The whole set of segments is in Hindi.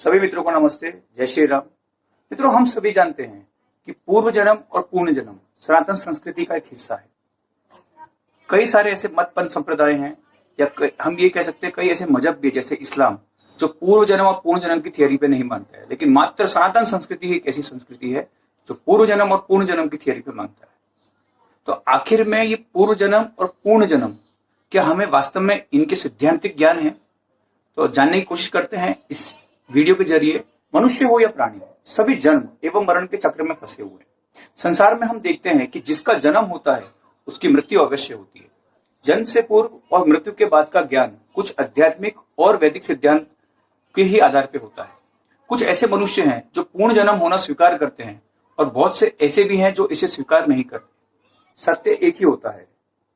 सभी मित्रों को नमस्ते, जय श्री राम। मित्रों, हम सभी जानते हैं कि पूर्व जन्म और पूर्ण जन्म सनातन संस्कृति का एक हिस्सा है। कई सारे ऐसे मतपंथ संप्रदाय हैं, या हम ये कह सकते हैं कई ऐसे मजहब भी, जैसे इस्लाम, जो पूर्व जन्म और पूर्ण जन्म की थियरी पे नहीं मानता है, लेकिन मात्र सनातन संस्कृति ही एक ऐसी संस्कृति है जो पूर्व जन्म और पूर्ण जन्म की थियरी पे मानता है। तो आखिर में ये पूर्व जन्म और पूर्ण जन्म, क्या हमें वास्तव में इनके सिद्धांतिक ज्ञान है? तो जानने की कोशिश करते हैं इस वीडियो के जरिए। मनुष्य हो या प्राणी, सभी जन्म एवं मरण के चक्र में फंसे हुए हैं। संसार में हम देखते हैं कि जिसका जन्म होता है उसकी मृत्यु अवश्य होती है। जन्म से पूर्व और मृत्यु के बाद का ज्ञान कुछ आध्यात्मिक और वैदिक सिद्धांत के ही आधार पर होता है। कुछ ऐसे मनुष्य हैं जो पूर्ण जन्म होना स्वीकार करते हैं, और बहुत से ऐसे भी हैं जो इसे स्वीकार नहीं करते। सत्य एक ही होता है,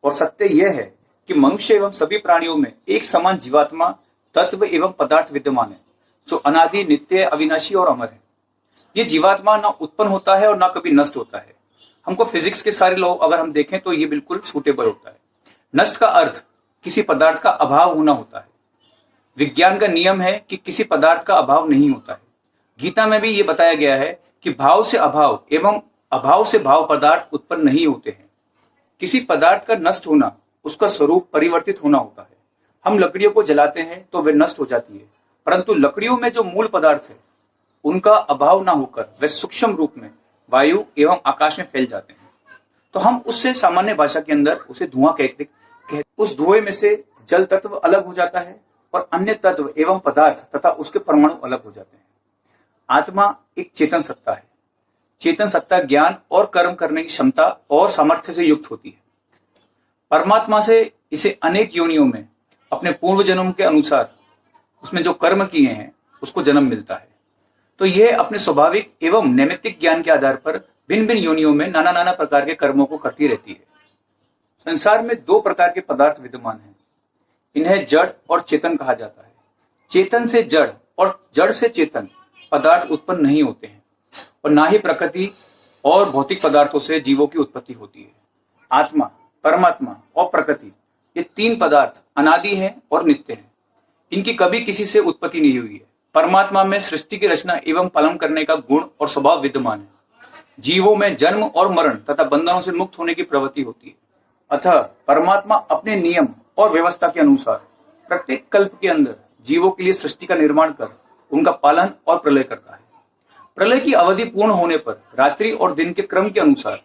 और सत्य यह है कि मनुष्य एवं सभी प्राणियों में एक समान जीवात्मा, तत्व एवं पदार्थ विद्यमान है, जो अनादि, नित्य, अविनाशी और अमर है। ये जीवात्मा ना उत्पन्न होता है और ना कभी नष्ट होता है। हमको फिजिक्स के सारे लॉ अगर हम देखें तो ये बिल्कुल सूटेबल होता है। नष्ट का अर्थ किसी पदार्थ का अभाव होना होता है। विज्ञान का नियम है कि किसी पदार्थ का अभाव नहीं होता है। गीता में भी ये बताया गया है कि भाव से अभाव एवं अभाव से भाव पदार्थ उत्पन्न नहीं होते हैं। किसी पदार्थ का नष्ट होना उसका स्वरूप परिवर्तित होना होता है। हम लकड़ियों को जलाते हैं तो वे नष्ट हो जाती है, परंतु लकड़ियों में जो मूल पदार्थ है उनका अभाव ना होकर वे सूक्ष्म रूप में वायु एवं आकाश में फैल जाते हैं। तो हम उससे सामान्य भाषा के अंदर उसे धुआं कहते। उस धुएं में से जल तत्व अलग हो जाता है और अन्य तत्व एवं पदार्थ तथा उसके परमाणु अलग हो जाते हैं। आत्मा एक चेतन सत्ता है। चेतन सत्ता ज्ञान और कर्म करने की क्षमता और सामर्थ्य से युक्त होती है। परमात्मा से इसे अनेक योनियों में अपने पूर्व जन्म के अनुसार उसमें जो कर्म किए हैं उसको जन्म मिलता है। तो यह अपने स्वाभाविक एवं नैमित्तिक ज्ञान के आधार पर भिन्न भिन्न योनियों में नाना नाना प्रकार के कर्मों को करती रहती है। संसार में दो प्रकार के पदार्थ विद्यमान हैं। इन्हें जड़ और चेतन कहा जाता है। चेतन से जड़ और जड़ से चेतन पदार्थ उत्पन्न नहीं होते हैं, और ना ही प्रकृति और भौतिक पदार्थों से जीवों की उत्पत्ति होती है। आत्मा, परमात्मा और प्रकृति, ये तीन पदार्थ अनादि हैं और नित्य हैं। इनकी कभी किसी से उत्पत्ति नहीं हुई है। परमात्मा में सृष्टि की रचना एवं पालन करने का गुण और स्वभाव विद्यमान है। जीवों में जन्म और मरण तथा बंधनों से मुक्त होने की प्रवृत्ति होती है। अतः परमात्मा अपने नियम और व्यवस्था के अनुसार प्रत्येक कल्प के अंदर जीवों के लिए सृष्टि का निर्माण कर उनका पालन और प्रलय करता है। प्रलय की अवधि पूर्ण होने पर रात्रि और दिन के क्रम के अनुसार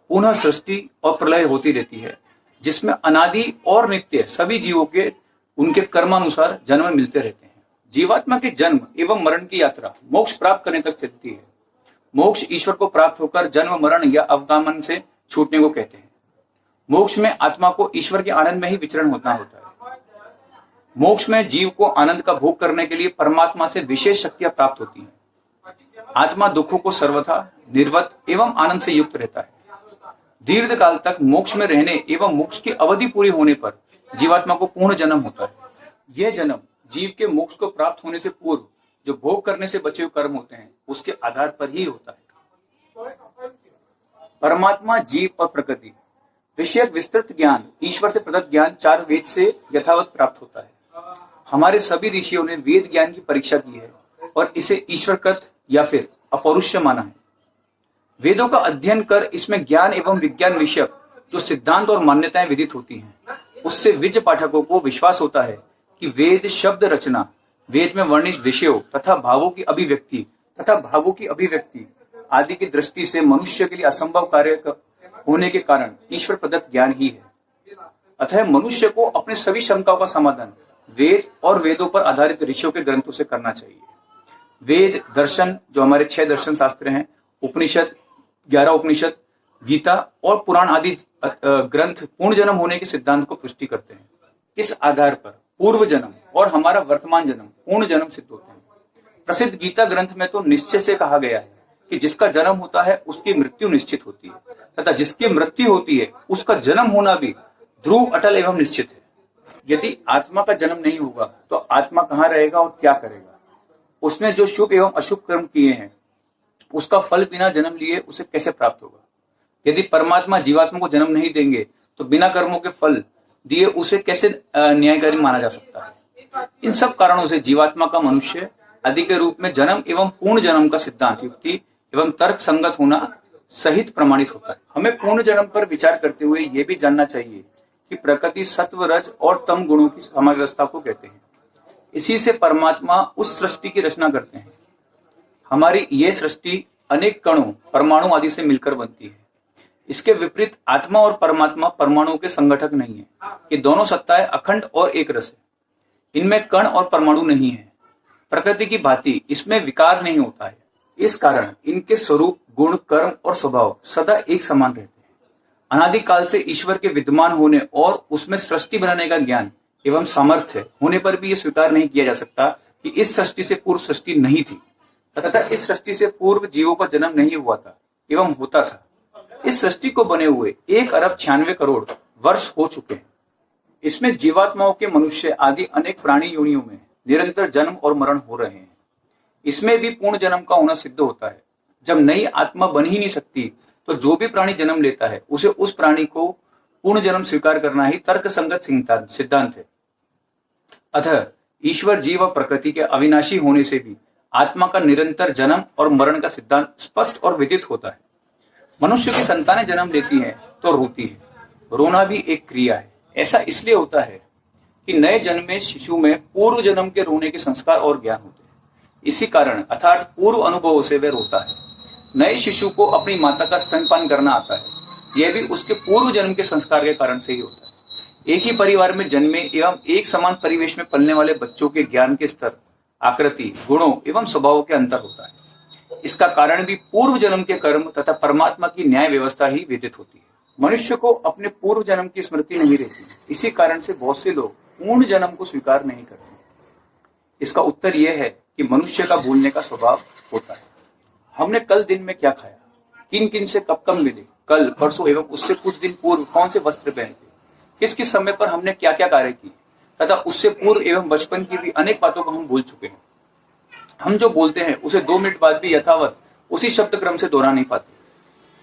पुनः सृष्टि और प्रलय होती रहती है, जिसमें अनादि और नित्य सभी जीवों के उनके कर्मानुसार जन्म मिलते रहते हैं। जीवात्मा के जन्म एवं मरण की यात्रा मोक्ष प्राप्त करने तक चलती है। मोक्ष ईश्वर को प्राप्त होकर जन्म, मरण या अवगामन से छूटने को कहते हैं। मोक्ष में आत्मा को ईश्वर के आनंद में ही विचरण होता है। मोक्ष में जीव को आनंद का भोग करने के लिए परमात्मा से विशेष शक्तियां प्राप्त होती हैं। आत्मा दुखों को सर्वथा निर्वत एवं आनंद से युक्त रहता है। दीर्घ काल तक मोक्ष में रहने एवं मोक्ष की अवधि पूरी होने पर जीवात्मा को पूर्ण जन्म होता है। यह जन्म जीव के मोक्ष को प्राप्त होने से पूर्व जो भोग करने से बचे हुए कर्म होते हैं उसके आधार पर ही होता है। परमात्मा, जीव और प्रकृति विषयक विस्तृत ज्ञान, ईश्वर से प्रदत्त ज्ञान चार वेद से यथावत प्राप्त होता है। हमारे सभी ऋषियों ने वेद ज्ञान की परीक्षा की है और इसे ईश्वरकृत या फिर अपौरुष्य माना है। वेदों का अध्ययन कर इसमें ज्ञान एवं विज्ञान विषयक जो सिद्धांत और मान्यताएं विदित होती हैं, उससे विज पाठकों को विश्वास होता है कि वेद शब्द रचना, वेद में वर्णित विषयों तथा भावों की अभिव्यक्ति आदि की दृष्टि से मनुष्य के लिए असंभव कार्य होने के कारण ईश्वर प्रदत्त ज्ञान ही है। अतः मनुष्य को अपने सभी शंकाओं का समाधान वेद और वेदों पर आधारित ऋषियों के ग्रंथों से करना चाहिए। वेद, दर्शन जो हमारे 6 दर्शन शास्त्र हैं, उपनिषद 11 उपनिषद, गीता और पुराण आदि ग्रंथ पूर्ण जन्म होने के सिद्धांत को पुष्टि करते हैं। इस आधार पर पूर्व जन्म और हमारा वर्तमान जन्म पूर्ण जन्म सिद्ध होते हैं। प्रसिद्ध गीता ग्रंथ में तो निश्चय से कहा गया है कि जिसका जन्म होता है उसकी मृत्यु निश्चित होती है, तथा जिसकी मृत्यु होती है उसका जन्म होना भी ध्रुव, अटल एवं निश्चित है। यदि आत्मा का जन्म नहीं होगा तो आत्मा कहाँ रहेगा और क्या करेगा? उसने जो शुभ एवं अशुभ कर्म किए हैं उसका फल बिना जन्म लिए उसे कैसे प्राप्त होगा? यदि परमात्मा जीवात्मा को जन्म नहीं देंगे तो बिना कर्मों के फल दिए उसे कैसे न्यायकारी माना जा सकता है? इन सब कारणों से जीवात्मा का मनुष्य आदि के रूप में जन्म एवं पूर्ण जन्म का सिद्धांत युक्ति एवं तर्क संगत होना सहित प्रमाणित होता है। हमें पूर्ण जन्म पर विचार करते हुए यह भी जानना चाहिए कि प्रकृति सत्व, रज और तम गुणों की समाव्यवस्था को कहते हैं। इसी से परमात्मा उस सृष्टि की रचना करते हैं। हमारी ये सृष्टि अनेक कणों, परमाणु आदि से मिलकर बनती है। इसके विपरीत आत्मा और परमात्मा परमाणुओं के संगठक नहीं है। ये दोनों सत्ताएं अखंड और एक रस है। इनमें कण और परमाणु नहीं है। प्रकृति की भांति इसमें विकार नहीं होता है। इस कारण इनके स्वरूप, गुण, कर्म और स्वभाव सदा एक समान रहते हैं। अनादिकाल से ईश्वर के विद्यमान होने और उसमें सृष्टि बनाने का ज्ञान एवं सामर्थ्य होने पर भी यह स्वीकार नहीं किया जा सकता कि इस सृष्टि से पूर्व सृष्टि नहीं थी तथा इस सृष्टि से पूर्व जीवों का जन्म नहीं हुआ था एवं होता था। इस सृष्टि को बने हुए 1 अरब 96 करोड़ वर्ष हो चुके हैं। इसमें जीवात्माओं के, मनुष्य आदि अनेक प्राणी योनियों में निरंतर जन्म और मरण हो रहे हैं। इसमें भी पूर्ण जन्म का होना सिद्ध होता है। जब नई आत्मा बन ही नहीं सकती तो जो भी प्राणी जन्म लेता है उसे उस प्राणी को पूर्ण जन्म स्वीकार करना ही तर्क संगत सिद्धांत है। अतः ईश्वर, जीव और प्रकृति के अविनाशी होने से भी आत्मा का निरंतर जन्म और मरण का सिद्धांत स्पष्ट और विदित होता है। मनुष्य की संतानें जन्म लेती हैं तो रोती है। रोना भी एक क्रिया है। ऐसा इसलिए होता है कि नए जन्मे शिशु में पूर्व जन्म के रोने के संस्कार और ज्ञान होते हैं। इसी कारण अर्थात पूर्व अनुभवों से वह रोता है। नए शिशु को अपनी माता का स्तनपान करना आता है। यह भी उसके पूर्व जन्म के संस्कार के कारण से ही होता है। एक ही परिवार में जन्मे एवं एक समान परिवेश में पलने वाले बच्चों के ज्ञान के स्तर, आकृति, गुणों एवं स्वभावों के अंतर होता है। इसका कारण भी पूर्व जन्म के कर्म तथा परमात्मा की न्याय व्यवस्था ही विदित होती है। मनुष्य को अपने पूर्व जन्म की स्मृति नहीं रहती। इसी कारण से बहुत से लोग पूर्ण जन्म को स्वीकार नहीं करते। इसका उत्तर यह है कि मनुष्य का भूलने का स्वभाव होता है। हमने कल दिन में क्या खाया, किन किन से कब कब मिले, कल, परसों एवं उससे कुछ दिन पूर्व कौन से वस्त्र पहने थे, किस किस समय पर हमने क्या क्या कार्य किए तथा उससे पूर्व एवं बचपन की भी अनेक बातों को हम भूल चुके हैं। हम जो बोलते हैं उसे 2 मिनट बाद भी यथावत उसी शब्द क्रम से दोहरा नहीं पाते।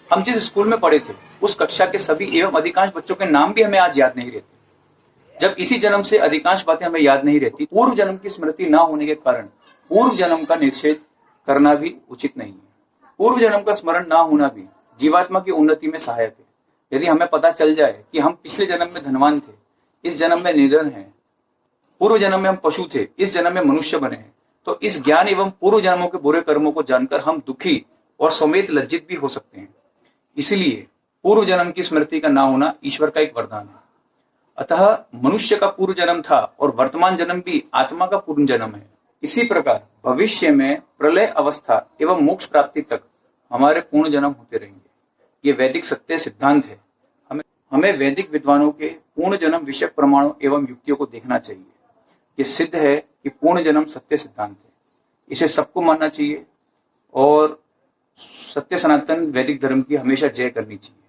हम जिस स्कूल में पढ़े थे उस कक्षा के सभी एवं अधिकांश बच्चों के नाम भी हमें आज याद नहीं रहते। जब इसी जन्म से अधिकांश बातें हमें याद नहीं रहती, पूर्व जन्म की स्मृति न होने के कारण पूर्व जन्म का निषेध करना भी उचित नहीं है। पूर्व जन्म का स्मरण न होना भी जीवात्मा की उन्नति में सहायक है। यदि हमें पता चल जाए कि हम पिछले जन्म में धनवान थे, इस जन्म में निर्धन हैं, पूर्व जन्म में हम पशु थे, इस जन्म में मनुष्य बने हैं, तो इस ज्ञान एवं पूर्व जन्मों के बुरे कर्मों को जानकर हम दुखी और समेत लज्जित भी हो सकते हैं। इसलिए पूर्व जन्म की स्मृति का ना होना ईश्वर का एक वरदान है। अतः मनुष्य का पूर्व जन्म था और वर्तमान जन्म भी आत्मा का पूर्ण जन्म है। इसी प्रकार भविष्य में प्रलय अवस्था एवं मोक्ष प्राप्ति तक हमारे पूर्ण जन्म होते रहेंगे। ये वैदिक सत्य सिद्धांत है। हमें वैदिक विद्वानों के पूर्ण जन्म विषयक प्रमाणों एवं युक्तियों को देखना चाहिए। ये सिद्ध है कि पूर्ण जन्म सत्य सिद्धांत है। इसे सबको मानना चाहिए और सत्य सनातन वैदिक धर्म की हमेशा जय करनी चाहिए।